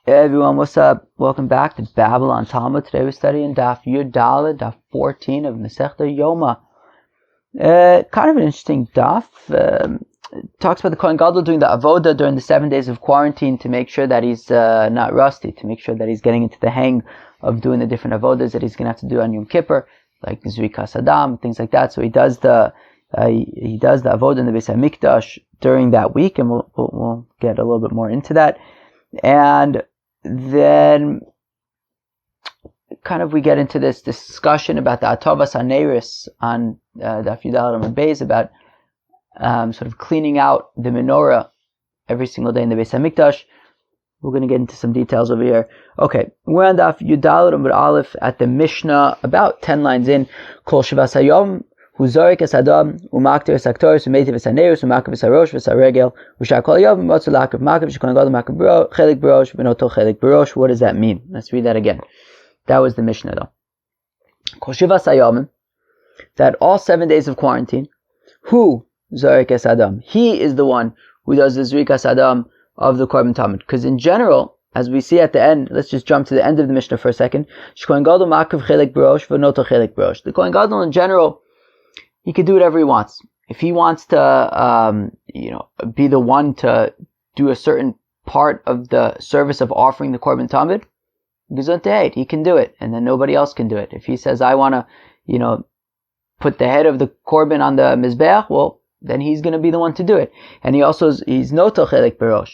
Hey everyone, what's up? Welcome back to Babylon Talmud. Today we're studying Daf Yud Daled, Daf 14 of Masechta Yoma. Kind of an interesting Daf. Talks about the Kohen gadol doing the avoda during the 7 days of quarantine to make sure that he's not rusty, to make sure that he's getting into the hang of doing the different avodas that he's going to have to do on Yom Kippur, like Zrikas Adam, things like that. So he does the avoda in the Beis HaMikdash during that week, and we'll get a little bit more into that. And then kind of we get into this discussion about the Atovas HaNeiris on Daf Yud Daled Amud Beis about sort of cleaning out the menorah every single day in the Beis HaMikdash. We're going to get into some details over here. Okay, we're on Daf Yud Daled Amud Aleph at the Mishnah, about 10 lines in. Kol Shavas Hayom Huzorik es Adam umakter es Aktoris umeitiv es Haneirus umakav es Harosh es Haregel ushar kol Hayom motzu lakav makav shekon gadol makav chelik barosh v'noto chelik barosh. What does that mean? Let's read that again. That was the Mishnah though. Kol Shavas Hayom, that all 7 days of quarantine, who Zorik es Adam, he is the one who does the Zrikas Adam of the Korban Tamid. Because in general, as we see at the end, let's just jump to the end of the Mishnah for a second. Shekon gadol makav chelik barosh v'noto chelik barosh. The Kohen gadol in general, he can do whatever he wants. If he wants to, be the one to do a certain part of the service of offering the Korban Tamid, he can do it, and then nobody else can do it. If he says, I want to, put the head of the Korban on the Mizbeach, well, then he's going to be the one to do it. And he's no tochelik berosh.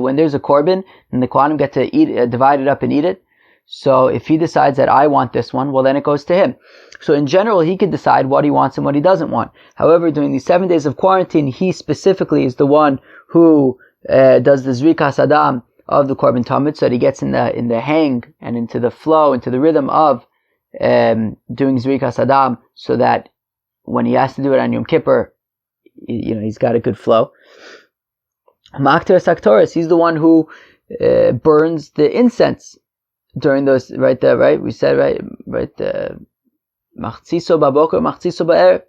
When there's a Korban, then the Kohanim get to eat, divide it up and eat it. So if he decides that I want this one, well, then it goes to him. So in general, he can decide what he wants and what he doesn't want. However, during these 7 days of quarantine, he specifically is the one who does the Zrikas Adam of the Korban Tamid, so that he gets in the hang and into the flow, into the rhythm of doing Zrikas Adam, so that when he has to do it on Yom Kippur, he's got a good flow. Makter Saktoris, he's the one who burns the incense during those, we said, Machziso Baboker, Machziso Ba'er,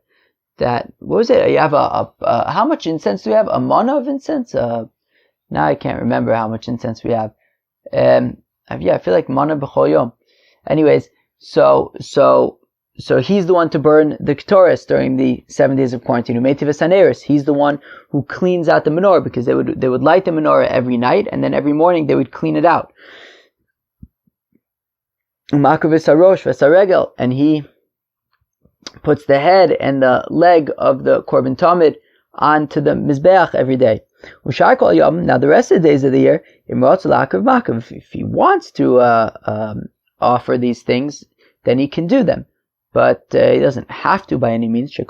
that, what was it? You have how much incense do we have? A mana of incense? Now I can't remember how much incense we have. I feel like mana b'chol yom. Anyways, so he's the one to burn the Ketores during the 7 days of quarantine. Umeitiv es Haneirus, he's the one who cleans out the menorah, because they would light the menorah every night, and then every morning they would clean it out. Umakav es Harosh es Haregel, and he puts the head and the leg of the Korban Tamid onto the Mizbeach every day. Ushar kol yom, now the rest of the days of the year, if he wants to offer these things, then he can do them. But he doesn't have to by any means. That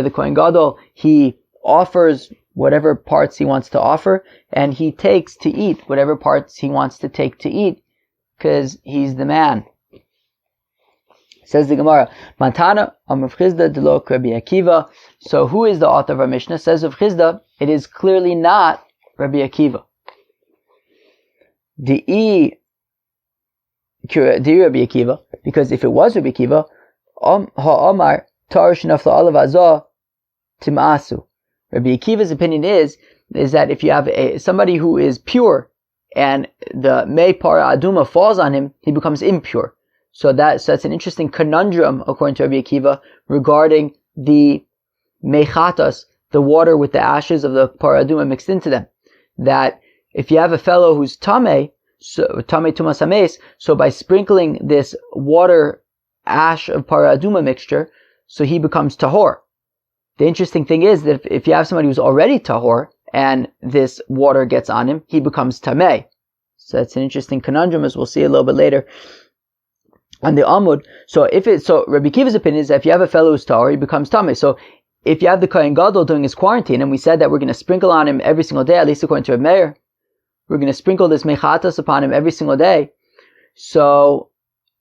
the Kohen gadol, he offers whatever parts he wants to offer, and he takes to eat whatever parts he wants to take to eat, because he's the man. Says the Gemara, Matana Amr Chizda Delo Rabbi Akiva. So who is the author of our Mishnah? Says of Chizda, it is clearly not Rabbi Akiva. Di Rabbi Akiva, because if it was Rabbi Akiva, Ha'omar Tarish Nafla Olav Azah Timasu. Rabbi Akiva's opinion is that if you have somebody who is pure and the Mei Para Aduma falls on him, he becomes impure. So that's an interesting conundrum, according to Rabbi Akiva, regarding the Mechatas, the water with the ashes of the Para Aduma mixed into them. That if you have a fellow who's Tameh, so Tameh Tumas Hames, so by sprinkling this water ash of Para Aduma mixture, so he becomes Tahor. The interesting thing is that if you have somebody who's already tahor and this water gets on him, he becomes tameh. So that's an interesting conundrum, as we'll see a little bit later on the Amud. So Rabbi Akiva's opinion is that if you have a fellow who's tahor, he becomes tameh. So if you have the Kohen gadol doing his quarantine, and we said that we're going to sprinkle on him every single day, at least according to Reb Meir, we're going to sprinkle this mechatas upon him every single day. So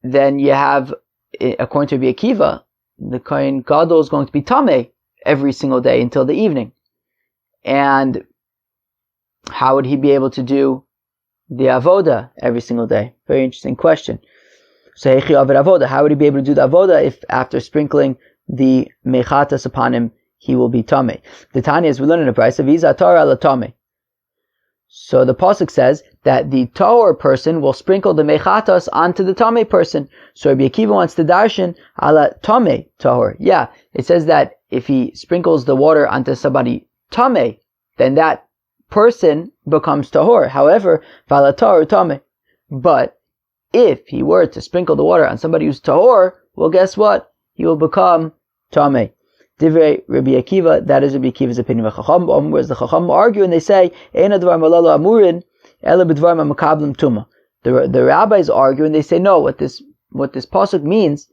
then you have, according to Rabbi Akiva, the Kohen gadol is going to be tameh every single day until the evening. And how would he be able to do the avoda every single day? Very interesting question. So how would he be able to do the avoda if after sprinkling the mechatas upon him, he will be tameh? The Tanya is we learn in the price of Iza Torah la tameh. So the pasuk says that the tahor person will sprinkle the mechatas onto the tameh person. So Rabbi Akiva wants to darshan ala tameh tahor. Yeah, it says that if he sprinkles the water onto somebody tameh, then that person becomes tahor. However, vala tahor tameh. But if he were to sprinkle the water on somebody who's tahor, well, guess what? He will become tameh. Divrei Rabbi Akiva, that is Rabbi Akiva's opinion. Whereas the Chacham argue and they say, Eina dvar malalo amurin, ela b'dvar makablim tuma. The rabbis argue and they say, no, what this pasuk means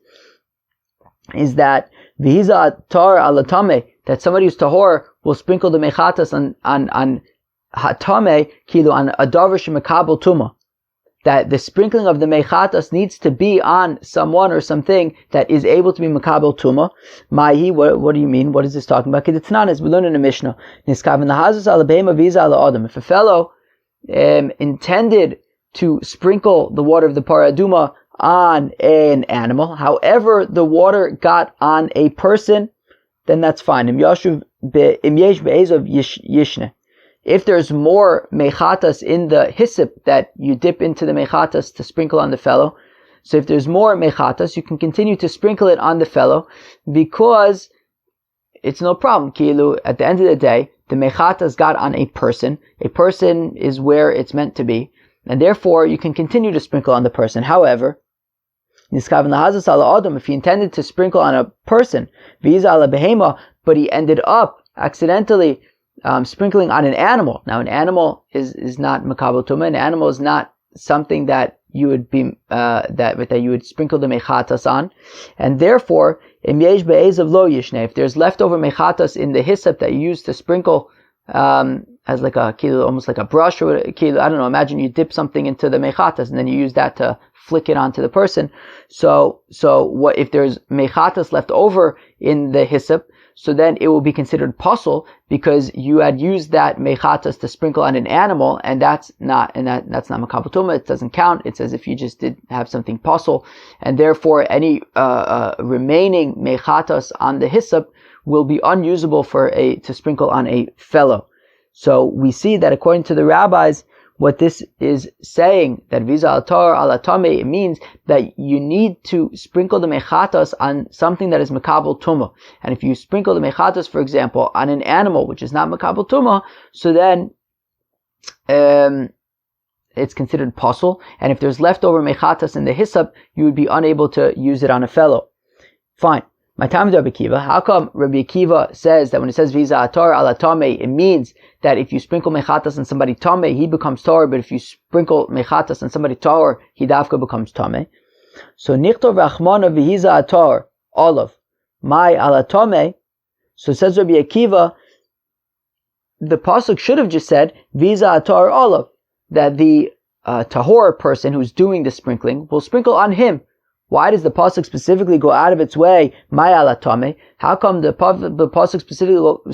is that v'hiza tar ala tameh, that somebody who's tahor will sprinkle the mechatas on hatameh, kilo on a davar shemakabel tuma. That the sprinkling of the mechatas needs to be on someone or something that is able to be makabel tuma. Mahi, what do you mean? What is this talking about? Kedetzanan, we learn in the Mishnah. Niskaven lahazos ala behema viza ala adam. If a fellow intended to sprinkle the water of the paraduma on an animal, however the water got on a person, then that's fine. Im yesh be'ezov yishne. If there's more mechatas in the hyssop that you dip into the mechatas to sprinkle on the fellow, so if there's more mechatas, you can continue to sprinkle it on the fellow because it's no problem. Kilu, at the end of the day, the mechatas got on a person. A person is where it's meant to be, and therefore you can continue to sprinkle on the person. However, if he intended to sprinkle on a person, but he ended up accidentally sprinkling on an animal. Now, an animal is not makabel tuma. An animal is not something that you would be that you would sprinkle the mechatas on, and therefore, if there's leftover mechatas in the hyssop that you use to sprinkle as like a kilo, almost like a brush or a kilo, I don't know. Imagine you dip something into the mechatas and then you use that to flick it onto the person. So what if there's mechatas left over in the hyssop? So then it will be considered pasul because you had used that mechatas to sprinkle on an animal, and that's not makabel tuma. It doesn't count. It's as if you just did have something pasul, and therefore any remaining mechatas on the hyssop will be unusable to sprinkle on a fellow. So we see that according to the rabbis, what this is saying, that viza altar ala tameh, it means that you need to sprinkle the mechatas on something that is makabel tuma. And if you sprinkle the mechatas, for example, on an animal which is not makabel tuma, so then it's considered pasul. And if there's leftover mechatas in the hyssop, you would be unable to use it on a fellow. Fine. My time is Rabbi Akiva. How come Rabbi Akiva says that when it says viza atar ala tameh, it means that if you sprinkle mechatas on somebody tameh, he becomes tahor, but if you sprinkle mechatas on somebody tahor, he dafka becomes tameh? So nichtov rachmana vihiza atar olav mai ala tameh. So says Rabbi Akiva, the pasuk should have just said viza atar olav, that the tahor person who's doing the sprinkling will sprinkle on him. Why does the pasuk specifically go out of its way, my ala tameh? How come the pasuk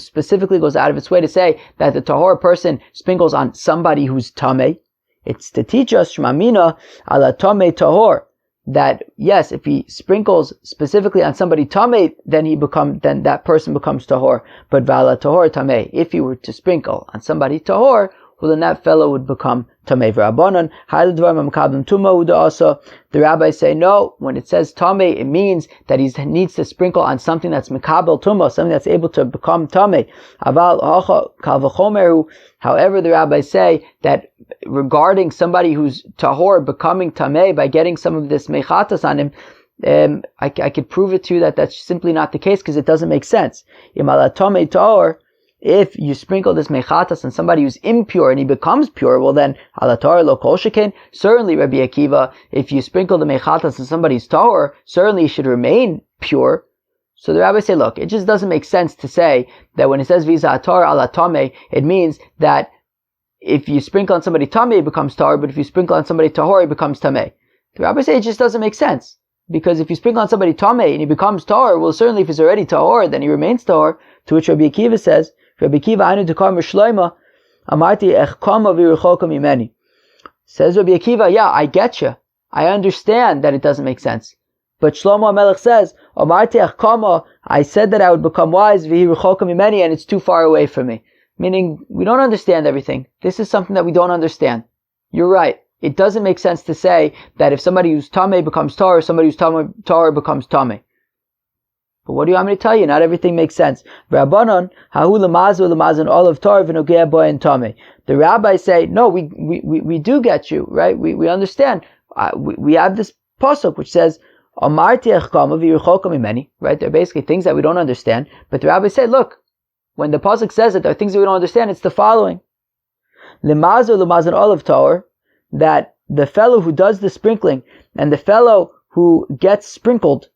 specifically goes out of its way to say that the tahor person sprinkles on somebody who's tameh? It's to teach us shmamina ala tameh tahor, that yes, if he sprinkles specifically on somebody tameh, then that person becomes tahor. But vala tahor tameh, if he were to sprinkle on somebody tahor, well, then that fellow would become tameh. V'rabanan ha'il dvarim makablim tuma uda also. The rabbis say no. When it says tameh, it means that he needs to sprinkle on something that's makabel tuma, something that's able to become tameh. Aval hacha kal v'chomeru. However, the rabbis say that regarding somebody who's tahor becoming tameh by getting some of this mechatas on him, I could prove it to you that that's simply not the case because it doesn't make sense. Imala tameh tahor. If you sprinkle this mechatas on somebody who's impure and he becomes pure, well then, alatar lo kol sheken, certainly Rabbi Akiva, if you sprinkle the mechatas on somebody's tahor, certainly he should remain pure. So the rabbis say, look, it just doesn't make sense to say that when it says viza atar ala tameh, it means that if you sprinkle on somebody tameh, it becomes tahor, but if you sprinkle on somebody tahor, it becomes tameh. The rabbis say it just doesn't make sense. Because if you sprinkle on somebody tameh and he becomes tahor, well certainly if he's already tahor, then he remains tahor. To which Rabbi Akiva says, Rabbi Akiva, I need to call Shloima. Amarti echkama v'yiruchoka mimeni. Says Rabbi Akiva, yeah, I get you. I understand that it doesn't make sense. But Shlomo HaMelech says, Amarti echkama, I said that I would become wise v'yiruchoka mimeni, and it's too far away from me. Meaning, we don't understand everything. This is something that we don't understand. You're right. It doesn't make sense to say that if somebody who's tameh becomes tahor, somebody who's tahor becomes tameh. But what do you want me to tell you? Not everything makes sense. The rabbis say, no, we do get you, right? We understand. We have this pasuk which says, right? They're basically things that we don't understand. But the rabbis say, look, when the pasuk says that there are things that we don't understand, it's the following. That the fellow who does the sprinkling and the fellow who gets sprinkled,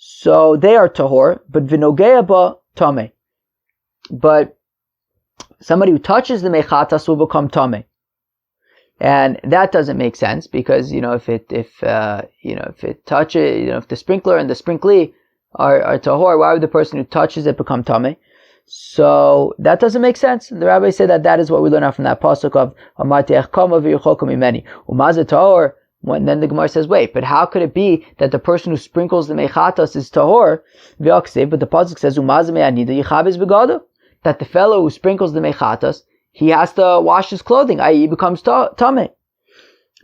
so they are tahor, but vinogea ba tameh. But somebody who touches the mechatas will become tameh, and that doesn't make sense because if it touches, if the sprinkler and the sprinklee are tahor, why would the person who touches it become tameh? So that doesn't make sense. The rabbis say that is what we learn out from that pasuk of Amarti echkama v'yuchokum imeni umazeh tahor. When then the Gemara says, wait, but how could it be that the person who sprinkles the mechatas is tahor? But the pasuk says, that the fellow who sprinkles the mechatas, he has to wash his clothing, i.e. he becomes tameh.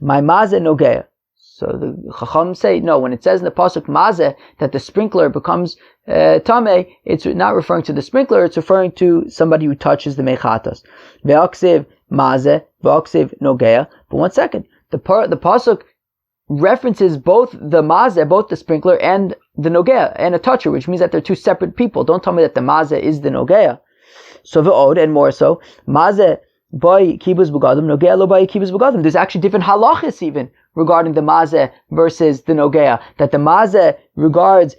My mazeh nogea. So the Chacham say, no, when it says in the pasuk mazeh that the sprinkler becomes tameh, it's not referring to the sprinkler, it's referring to somebody who touches the mechatas. Ve'aksiv mazeh, ve'aksiv nogea. But one second. The pasuk references both the mazeh, both the sprinkler, and the nogea, and a toucher, which means that they're two separate people. Don't tell me that the mazeh is the nogea. So ve'od, and more so, mazeh by kibuz begadim, nogea lo by kibuz begadim. There's actually different halachas even regarding the mazeh versus the nogea. That the mazeh requires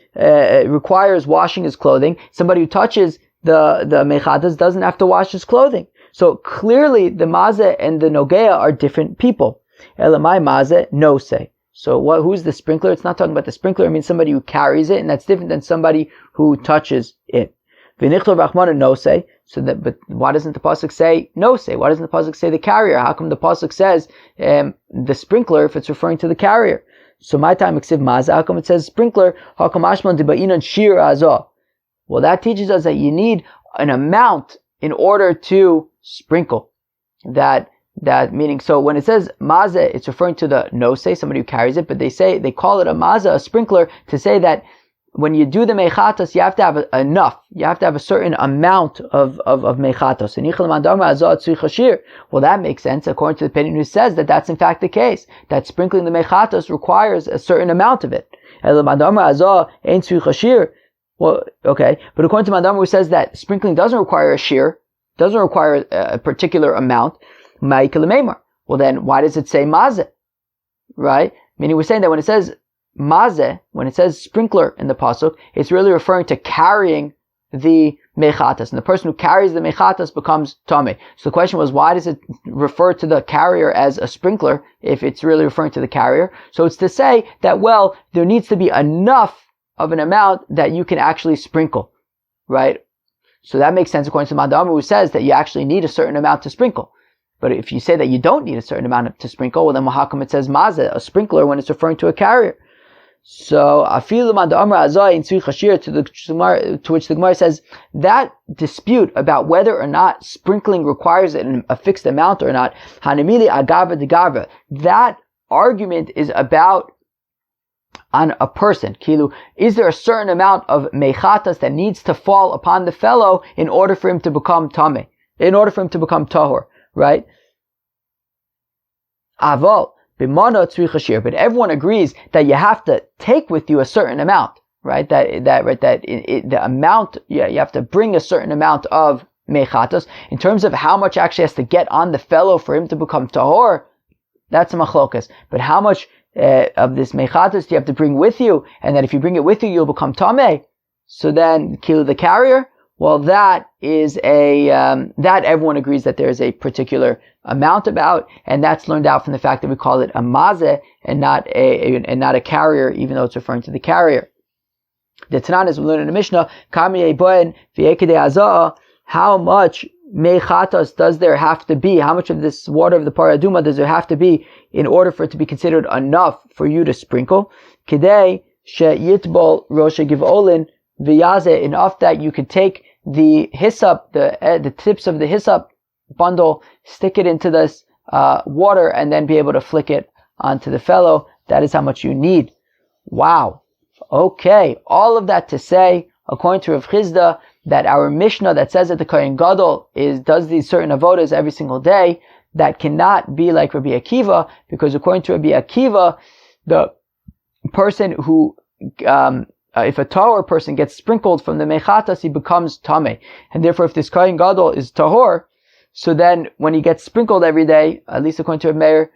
washing his clothing. Somebody who touches the mechatas doesn't have to wash his clothing. So clearly the mazeh and the nogea are different people. Elamai mazeh no say. So who's the sprinkler? It's not talking about the sprinkler. It means somebody who carries it, and that's different than somebody who touches it. V'nichlo rachmana no say. But why doesn't the pasuk say no say? Why doesn't the pasuk say the carrier? How come the pasuk says the sprinkler if it's referring to the carrier? So my time eksiv mazeh. How come it says sprinkler? How come ashman dibainan shir azah? Well, that teaches us that you need an amount in order to sprinkle. That meaning, so when it says mazeh, it's referring to the no-say, somebody who carries it, but they call it a mazeh, a sprinkler, to say that when you do the mechatos, you have to have enough. You have to have a certain amount of mechatos. Well, that makes sense according to the opinion who says that that's in fact the case, that sprinkling the mechatos requires a certain amount of it. Well, okay, but according to Mandamar who says that sprinkling doesn't require a shear, doesn't require a particular amount, well then, why does it say mazeh? Right? Meaning we're saying that when it says mazeh, when it says sprinkler in the pasuk, it's really referring to carrying the mechatas. And the person who carries the mechatas becomes tameh. So the question was, why does it refer to the carrier as a sprinkler if it's really referring to the carrier? So it's to say that, well, there needs to be enough of an amount that you can actually sprinkle. Right? So that makes sense according to Mandamar who says that you actually need a certain amount to sprinkle. But if you say that you don't need a certain amount to sprinkle, well then how come it says mazeh, a sprinkler, when it's referring to a carrier? So afilu man da'amar azai in tzui chashir, to which the Gemara says that dispute about whether or not sprinkling requires a fixed amount or not, hanamili agava de gavra, that argument is about on a person. Kilu, is there a certain amount of mechatas that needs to fall upon the fellow in order for him to become tameh, in order for him to become tahor? Right? Aval b'mana tzri chashir, but everyone agrees that you have to take with you a certain amount, right? The amount, you have to bring a certain amount of mechatos. In terms of how much actually has to get on the fellow for him to become tahor, that's a machlokas. But how much of this mechatos do you have to bring with you, and that if you bring it with you, you'll become tameh? So then, kill the carrier. Well, that is that everyone agrees that there is a particular amount about, and that's learned out from the fact that we call it a mazeh and not a carrier, even though it's referring to the carrier. The Tanan, as we learn in the Mishnah, how much mechatos does there have to be? How much of this water of the paraduma does there have to be in order for it to be considered enough for you to sprinkle? Kidei she yitbol rosha giv'olin v'yazeh, enough that you could take the hyssop, the tips of the hyssop bundle, stick it into this water, and then be able to flick it onto the fellow. That is how much you need. Wow. Okay. All of that to say, according to Rav Chizda, that our Mishnah that says that the Kohen gadol does these certain avodas every single day, that cannot be like Rabbi Akiva, because according to Rabbi Akiva, the person who, if a tahor person gets sprinkled from the mechatas, he becomes tameh. And therefore, if this Kohen gadol is tahor, so then when he gets sprinkled every day, at least according to Rabbi Meir,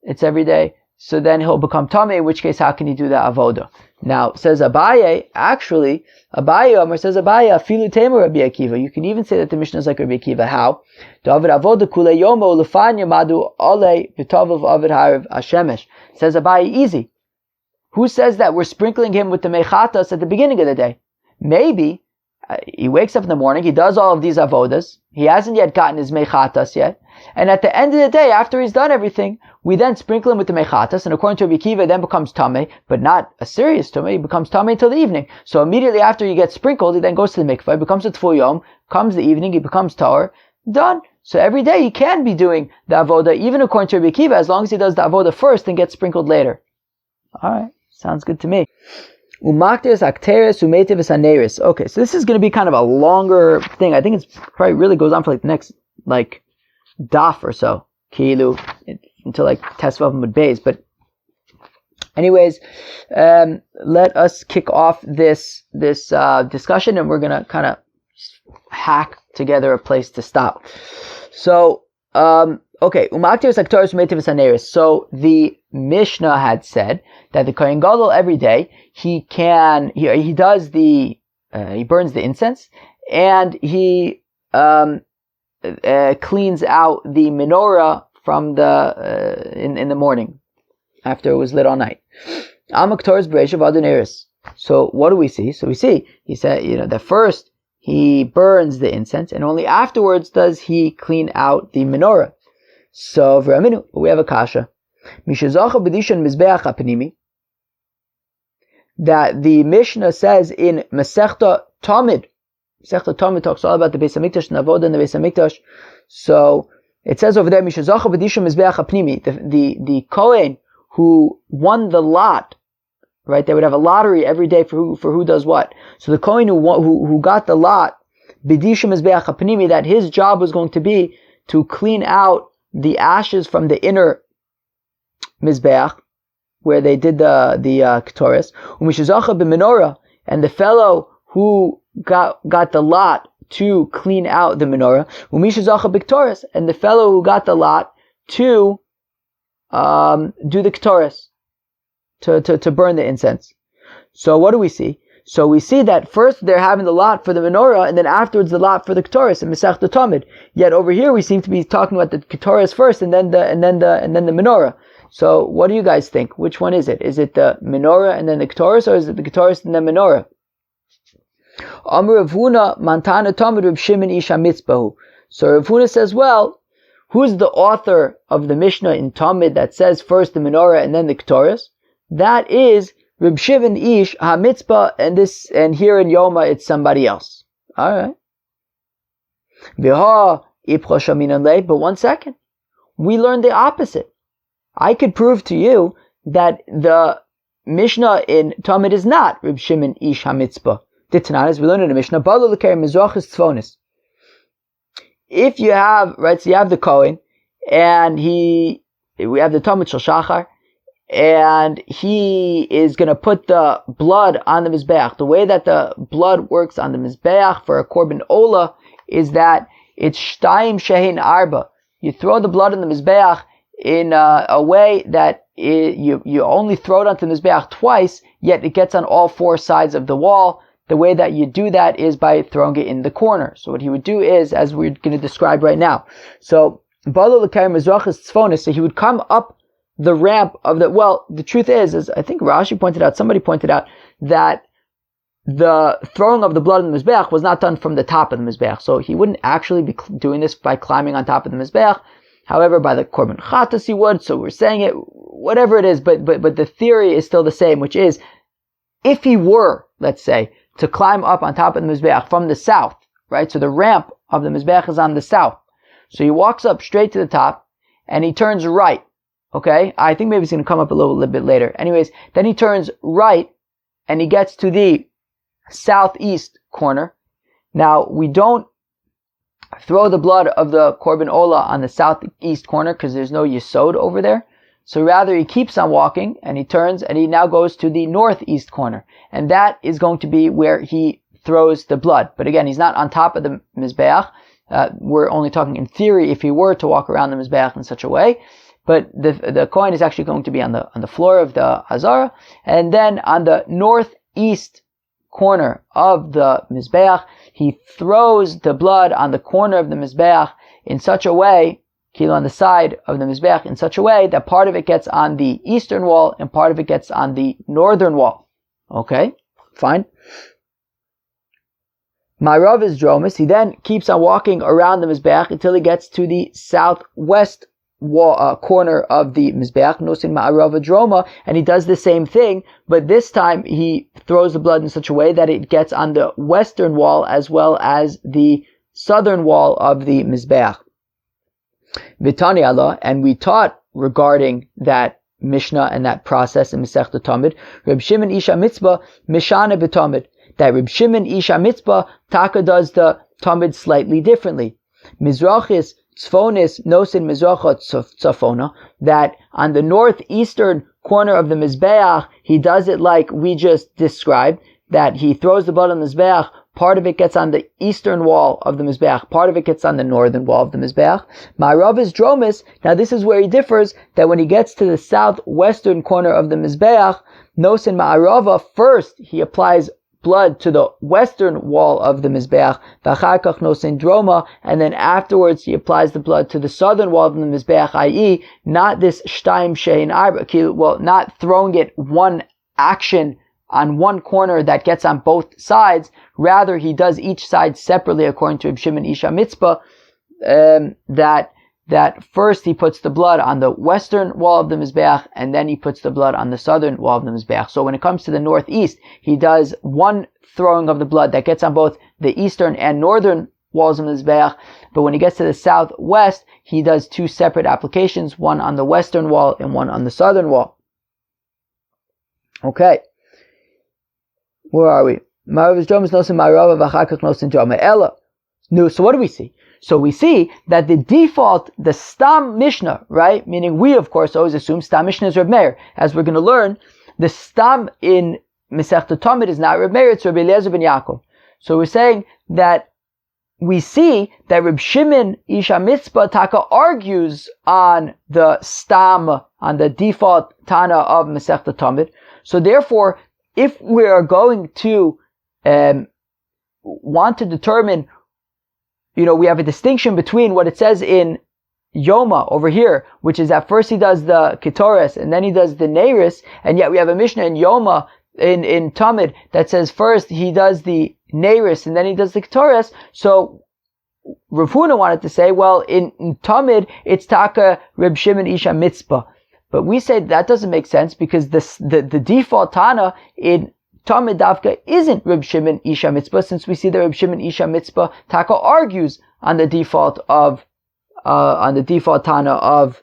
it's every day, so then he'll become tameh, in which case, how can he do the avoda? Now, says Abaye, actually, Abaye afilu temer Rabbi Akiva. You can even say that the Mishnah is like Rabbi Akiva. How? David avoda kule yomo lefanya madu ole v'tavav avid harav hashemesh. Says Abaye, easy. Who says that we're sprinkling him with the mechatas at the beginning of the day? Maybe he wakes up in the morning, he does all of these avodas, he hasn't yet gotten his mechatas yet, and at the end of the day, after he's done everything, we then sprinkle him with the mechatas, and according to Rabbi Akiva, then becomes tameh, but not a serious tameh, he becomes tameh until the evening. So immediately after he gets sprinkled, he then goes to the mikveh, becomes a tful yom, comes the evening, he becomes tahor, done. So every day he can be doing the avoda, even according to Rabbi Akiva, as long as he does the avoda first and gets sprinkled later. Alright, sounds good to me. Okay, so this is going to be kind of a longer thing. I think it's probably really goes on for like the next, daf or so. Kilu, until Tesvav Mud Beis. But anyways, let us kick off this discussion, and we're going to kind of hack together a place to stop. So, okay, so the Mishnah had said that the Kohen gadol every day he burns the incense, and he cleans out the menorah from in the morning after it was lit all night. So what do we see? So we see he said that first he burns the incense, and only afterwards does he clean out the menorah. So we have a kasha. That the Mishnah says in Masechta Tamid. Masechta Tamid talks all about the Beis Hamikdash and avoda in the Beis Hamikdash. So it says over there, the Kohen who won the lot, right? They would have a lottery every day for who does what. So the Kohen who got the lot, that his job was going to be to clean out the ashes from the inner mizbeach, where they did the ketoris, and the fellow who got the lot to clean out the menorah, and the fellow who got the lot to do the ketoris, to burn the incense. So what do we see? So we see that first they're having the lot for the menorah, and then afterwards the lot for the ketoris in Masechta Tamid. Yet over here we seem to be talking about the ketoris first, and then the menorah. So what do you guys think? Which one is it? Is it the menorah and then the ketoris, or is it the ketoris and then menorah? Amr Rav Huna Mantana Tamid Reb Shimon Ish HaMitzpahu. So Rav Huna says, well, who's the author of the Mishnah in Tamid that says first the menorah and then the ketoris? That is Reb Shimon Ish HaMitzpah, and here in Yoma it's somebody else. Alright. But one second. We learned the opposite. I could prove to you that the Mishnah in Tamid is not Reb Shimon Ish HaMitzpah. As we learned in the Mishnah, if you have, right, so you have the Kohen, and we have the Talmud Shel Shachar, and he is going to put the blood on the Mizbeach. The way that the blood works on the Mizbeach for a Korban Ola is that it's Shtayim Shehin Arba. You throw the blood on the Mizbeach in a way that you only throw it onto the Mizbeach twice, yet it gets on all four sides of the wall. The way that you do that is by throwing it in the corner. So what he would do is, as we're going to describe right now. So, so he would come up the ramp of the truth is I think somebody pointed out that the throwing of the blood in the Mizbeach was not done from the top of the Mizbeach. So he wouldn't actually be doing this by climbing on top of the Mizbeach. However, by the Korban Chatas he would, so we're saying it, whatever it is, but the theory is still the same, which is, if he were, let's say, to climb up on top of the Mizbeach from the south, right? So the ramp of the Mizbeach is on the south. So he walks up straight to the top, and he turns right, okay? I think maybe it's going to come up a little bit later. Anyways, then he turns right, and he gets to the southeast corner. Now, we don't throw the blood of the Korban Ola on the southeast corner because there's no Yesod over there. So rather he keeps on walking and he turns and he now goes to the northeast corner. And that is going to be where he throws the blood. But again, he's not on top of the Mizbeach. We're only talking in theory if he were to walk around the Mizbeach in such a way. But the Kohen is actually going to be on the floor of the Hazara. And then on the northeast corner of the Mizbeach, he throws the blood on the corner of the Mizbeach in such a way, kilo on the side of the Mizbeach, in such a way that part of it gets on the eastern wall and part of it gets on the northern wall. Okay, fine. Ma'arav is dromis. He then keeps on walking around the Mizbeach until he gets to the southwest wall, corner of the Mizbeach, nosin ma'arav droma, and he does the same thing, but this time he throws the blood in such a way that it gets on the western wall as well as the southern wall of the Mizbeach. Vitani Allah, and we taught regarding that Mishnah and that process in Masechta Tamid, Reb Shimon Isha Mitzvah Mishana b'Tamid, that Reb Shimon Isha Mitzvah Taka does the Tamid slightly differently. Mizrachis Tzfonis Nosin Mizracha Tzafona, that on the northeastern corner of the Mizbeach, he does it like we just described, that he throws the blood on the Mizbeach, part of it gets on the eastern wall of the Mizbeach, part of it gets on the northern wall of the Mizbeach. Ma'arav is dromis. Now this is where he differs, that when he gets to the southwestern corner of the Mizbeach, Nosin Ma'arava, first he applies blood to the western wall of the Mizbeach, v'acharkach nosin droma, and then afterwards he applies the blood to the southern wall of the Mizbeach, i.e., not this shtaim shein arba, well, not throwing it one action on one corner that gets on both sides. Rather, he does each side separately according to Reb Shimon Isha Mitzvah, that first he puts the blood on the western wall of the Mizbeach, and then he puts the blood on the southern wall of the Mizbeach. So when it comes to the northeast, he does one throwing of the blood that gets on both the eastern and northern walls of the Mizbeach, but when he gets to the southwest, he does two separate applications, one on the western wall and one on the southern wall. Okay. Where are we? No, so what do we see? So we see that the default, the Stam Mishnah, right? Meaning we, of course, always assume Stam Mishnah is Reb Meir. As we're going to learn, the Stam in Masechta Tamid is not Reb Meir, it's Reb Eliezer ben Yaakov. So we're saying that we see that Reb Shimon Isha Mitzvah Taka argues on the Stam, on the default Tana of Masechta Tamid. So therefore, if we are going to want to determine, we have a distinction between what it says in Yoma over here, which is that first he does the Ketores and then he does the Neiris, and yet we have a Mishnah in Yoma, in Tamid, that says first he does the Neiris and then he does the Ketores. So Rav Huna wanted to say, well, in Tamid, it's Taka Reb Shimon Isha Mitzvah. But we say that doesn't make sense because the default Tana in Tamid Davka isn't Reb Shimon Isha Mitzvah, since we see that Reb Shimon Isha Mitzvah Taka argues on the default Tana of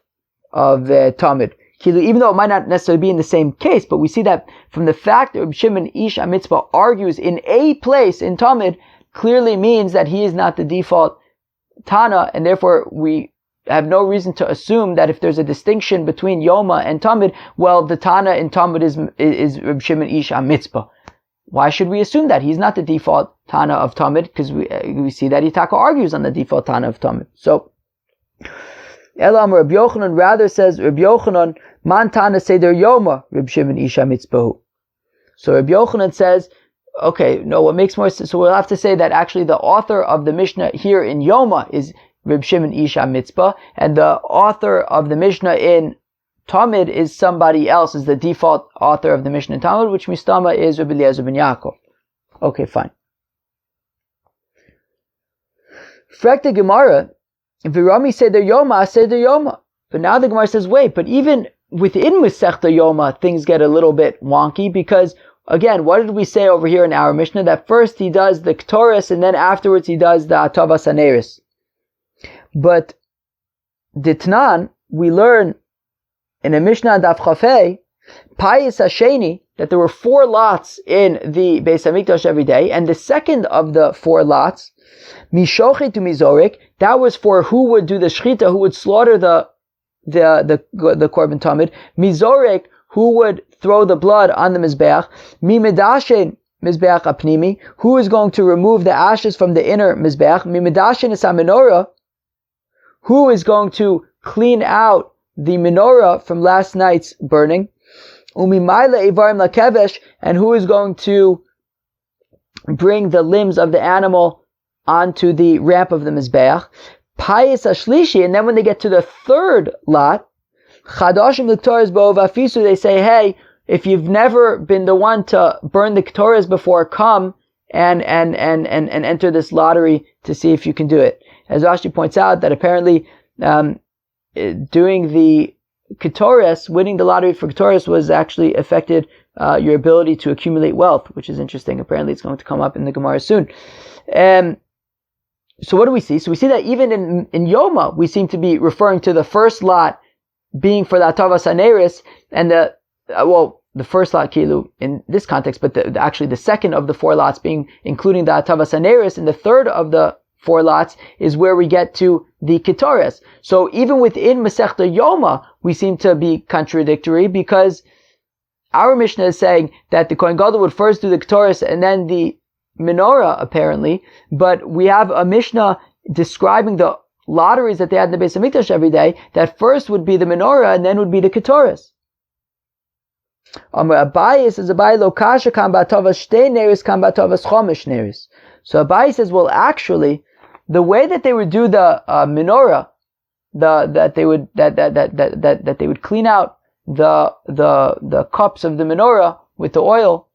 Tamid. Even though it might not necessarily be in the same case, but we see that from the fact that Reb Shimon Isha Mitzvah argues in a place in Tamid, clearly means that he is not the default Tana, and therefore we have no reason to assume that if there's a distinction between Yoma and Tamid, well, the Tana in Tamid is Reb Shimon Isha Mitzvah. Why should we assume that? He's not the default Tana of Tamid, because we see that Itaka argues on the default Tana of Tamid. So, Elam Reb Yochanan rather says, Reb Yochanan, Man Tana Seder Yoma, Reb Shimon Isha Mitzvah. So Reb Yochanan says, okay, no, what makes more sense, so we'll have to say that actually the author of the Mishnah here in Yoma is Reb Shimon Isha Mitzvah, and the author of the Mishnah in Tamid is somebody else, is the default author of the Mishnah in Tamid, which Mistama is Reb Eliezer ben Yaakov. Okay, fine. Frekta Gemara, Virami Seder Yoma. But now the Gemara says, wait, but even within Masechta Yoma, things get a little bit wonky, because again, what did we say over here in our Mishnah? That first he does the Ktoris and then afterwards he does the Atavas Haneris. But Ditnan, we learn in a Mishnah Daf Chafei, Payis Hasheni, that there were 4 lots in the Beis Hamikdash every day, and the second of the 4 lots, Mishochi to Mizorik, that was for who would do the Shchita, who would slaughter the Korban Tamid, Mizorik, who would throw the blood on the Mizbeach, Mimedashin Mizbeach Apnimi, who is going to remove the ashes from the inner Mizbeach, Mimedashin is menorah, who is going to clean out the menorah from last night's burning, Umimaila Ivarim Lakevesh, and who is going to bring the limbs of the animal onto the ramp of the Mizbeach, Payis Ashlishi, and then when they get to the third lot, Chadashim L'Ktoras Bo'ovafisu, they say, hey, if you've never been the one to burn the Ktoras before, come and enter this lottery to see if you can do it. As Rashi points out, that apparently doing the Ketoris, winning the lottery for Ketoris, was actually affected your ability to accumulate wealth, which is interesting. Apparently it's going to come up in the Gemara soon. So what do we see? So we see that even in Yoma, we seem to be referring to the first lot being for the Atavas Haneris, and the first lot Kilu in this context, but actually the second of the 4 lots being including the Atavas Haneris, and the third of the 4 lots is where we get to the Ketoris. So even within Masechta Yoma, we seem to be contradictory, because our Mishnah is saying that the Kohen Gadol would first do the Ketoris and then the menorah, apparently, but we have a Mishnah describing the lotteries that they had in the Beis Hamikdash every day, that first would be the menorah and then would be the Ketoris. Abaye says, Abaye lo kasha kan b'atavas shtei neris kan b'atavas chomesh neris. So Abaye says, well, actually, the way that they would do the menorah, that they would clean out the cups of the menorah with the oil.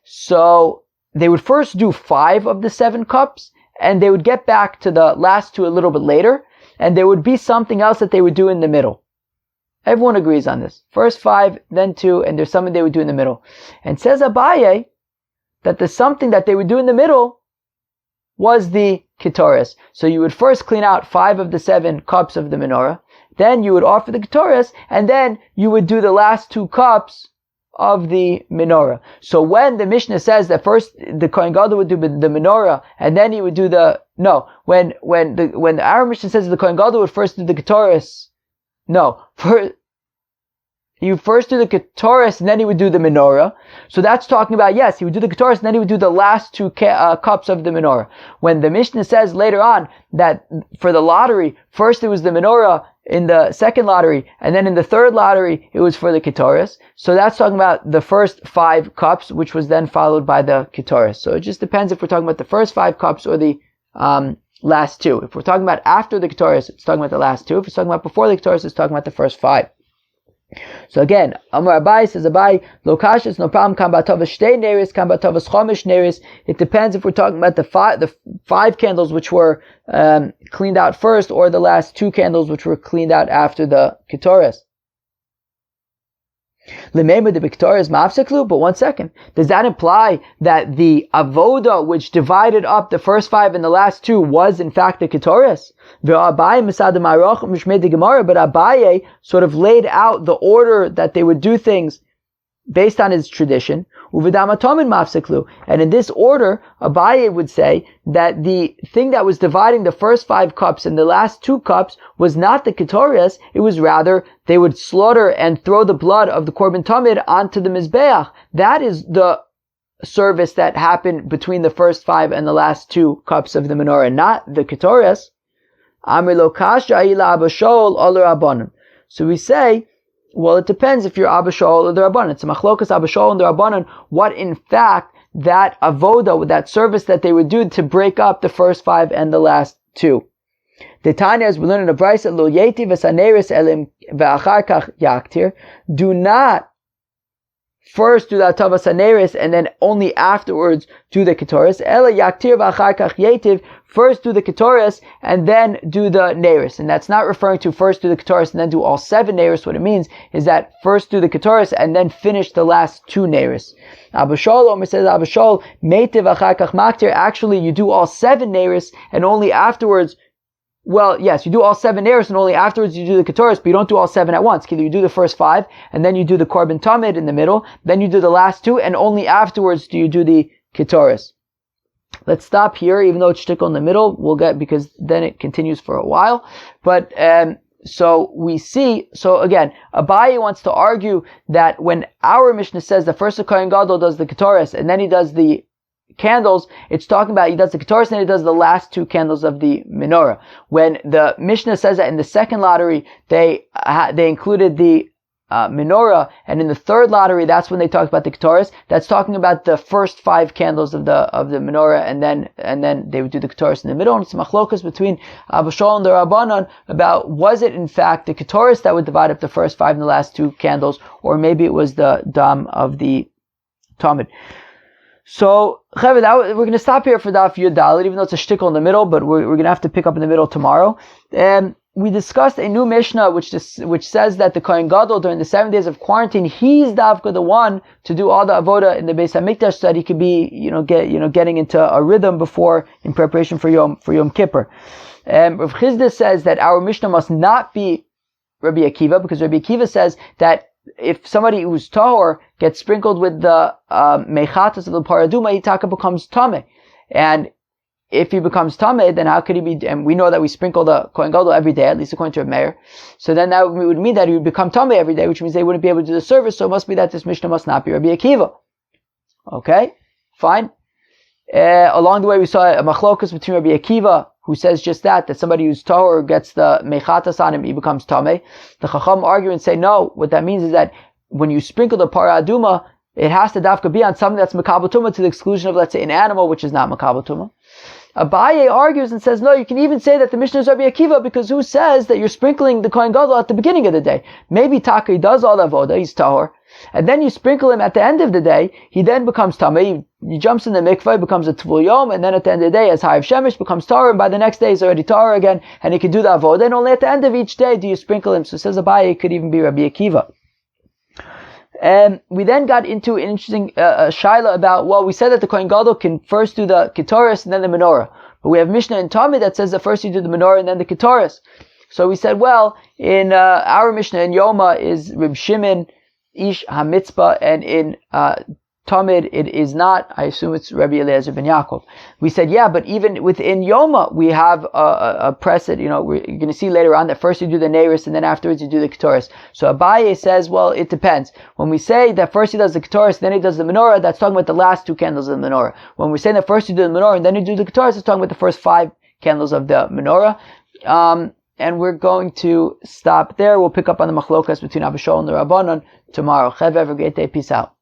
So they would first do 5 of the 7 cups, and they would get back to the last 2 a little bit later, and there would be something else that they would do in the middle. Everyone agrees on this. First 5, then 2, and there's something they would do in the middle. And says Abaye that the something that they would do in the middle was the Ketoris. So you would first clean out 5 of the 7 cups of the menorah, then you would offer the Ketoris, and then you would do the last 2 cups of the menorah. So when the Mishnah says that first the Kohen Gadol would do the menorah and then he would do when our Mishnah says the Kohen Gadol would first do the Ketoris, you first do the Ketoris and then he would do the menorah. So that's talking about, yes, he would do the Ketoris and then he would do the last 2 cups of the menorah. When the Mishnah says later on that for the lottery, first it was the menorah in the second lottery, and then in the third lottery, it was for the Ketoris. So that's talking about the first 5 cups, which was then followed by the Ketoris. So it just depends if we're talking about the first 5 cups or the last 2. If we're talking about after the Ketoris, it's talking about the last 2. If it's talking about before the Ketoris, it's talking about the first 5. So again, Amar Abaye says, Abaye, lo kashas no problem, kan b'atavas shtei neris, kan b'atavas chomesh neris. It depends if we're talking about the 5 candles which were cleaned out first, or the last 2 candles which were cleaned out after the Ketoris. Lemema de Ketoris mafseklu, but 1 second. Does that imply that the avoda which divided up the first 5 and the last 2 was in fact the Ketoris? But Abaye sort of laid out the order that they would do things based on his tradition. And in this order, Abaye would say that the thing that was dividing the first 5 cups and the last 2 cups was not the Ketoris, it was rather they would slaughter and throw the blood of the Korban Tamid onto the Mizbeach. That is the service that happened between the first 5 and the last 2 cups of the menorah, not the Ketoris. So we say, well, it depends if you're Abba Shaul or the Rabbanan. It's a machlokas Abba Shaul and the Rabbanan, what in fact that avoda, that service that they would do to break up the first 5 and the last 2. The Tanya, as we learn in the Brisa, lo yeti v'saneris elim v'achar kach yaktir, do not first do the atavas haneris and then only afterwards do the ketoris. Ela yaktir v'achar kach yetiv, first do the ketoris and then do the neris. And that's not referring to first do the ketoris and then do all 7 neris. What it means is that first do the ketoris and then finish the last 2 neris. Abba Shaul, Omer says, Abba Shaul, meitiv v'achar kach maktir, actually you do all 7 neris and only afterwards. Well, yes, you do all 7 neris and only afterwards you do the ketoris, but you don't do all 7 at once. You do the first 5, and then you do the korban tamid in the middle, then you do the last 2, and only afterwards do you do the ketoris. Let's stop here, even though it's shtickle in the middle, because then it continues for a while. But, so we see, so again, Abaye wants to argue that when our Mishnah says that first the Kohen gadol does the ketoris, and then he does the candles, it's talking about he does the ketoris and then he does the last 2 candles of the menorah. When the Mishnah says that in the second lottery they included the menorah, and in the third lottery that's when they talked about the ketoris, that's talking about the first 5 candles of the menorah, and then they would do the ketoris in the middle. And it's machlokas between Abba Shaul and the Rabbanan about, was it in fact the ketoris that would divide up the first 5 and the last 2 candles, or maybe it was the dam of the tamid. So, we're going to stop here for Daf Yud Dalet, even though it's a shtickle in the middle, but we're going to have to pick up in the middle tomorrow. And we discussed a new Mishnah which says that the Kohen Gadol during the 7 days of quarantine, he's Davka the one to do all the avoda in the Beis HaMikdash, so that he could be, getting into a rhythm before, in preparation for Yom Kippur. Rav Chizda says that our Mishnah must not be Rabbi Akiva, because Rabbi Akiva says that if somebody who's tahor gets sprinkled with the mechatas of the paraduma, he taka becomes tameh. And if he becomes tameh, then how could he be? And we know that we sprinkle the Kohen Gadol every day, at least according to Rav Meir. So then that would mean that he would become tameh every day, which means they wouldn't be able to do the service. So it must be that this Mishnah must not be Rabbi Akiva. Okay, fine. Along the way, we saw a machlokas between Rabbi Akiva, who says just that somebody who's tahor gets the mechatas on him, he becomes tameh. The Chacham argue and say, no, what that means is that when you sprinkle the para aduma, it has to dafka be on something that's makabel tumah, to the exclusion of, let's say, an animal, which is not makabel tumah. Abaye argues and says, no, you can even say that the Mishnah is Rabbi Akiva, because who says that you're sprinkling the Kohen Gadol at the beginning of the day? Maybe Taka, does all the avoda, he's tahor, and then you sprinkle him at the end of the day, he then becomes tameh, he jumps in the mikveh, becomes a tvul yom, and then at the end of the day, as Hayav Shemesh, becomes tahor, and by the next day he's already tahor again, and he can do the avoda, and only at the end of each day do you sprinkle him. So says Abaye, it could even be Rabbi Akiva. And we then got into an interesting shaila about, well, we said that the Kohen Gadol can first do the ketoris and then the menorah. But we have Mishnah and Talmud that says that first you do the menorah and then the ketoris. So we said, well, in our Mishnah in Yoma is Reb Shimon, Ish HaMitzpah, and in Talmud it is not. I assume it's Rabbi Eliezer ben Yaakov. We said, yeah, but even within Yoma we have a precedent. We're going to see later on that first you do the Neiris and then afterwards you do the Ketoris. So Abaye says, well, it depends. When we say that first he does the Ketoris, then he does the menorah, that's talking about the last 2 candles of the menorah. When we're saying that first you do the menorah and then you do the Ketoris, it's talking about the first 5 candles of the menorah. And we're going to stop there. We'll pick up on the machlokas between Abba Shaul and the Rabbanan tomorrow. Have a great day. Peace out.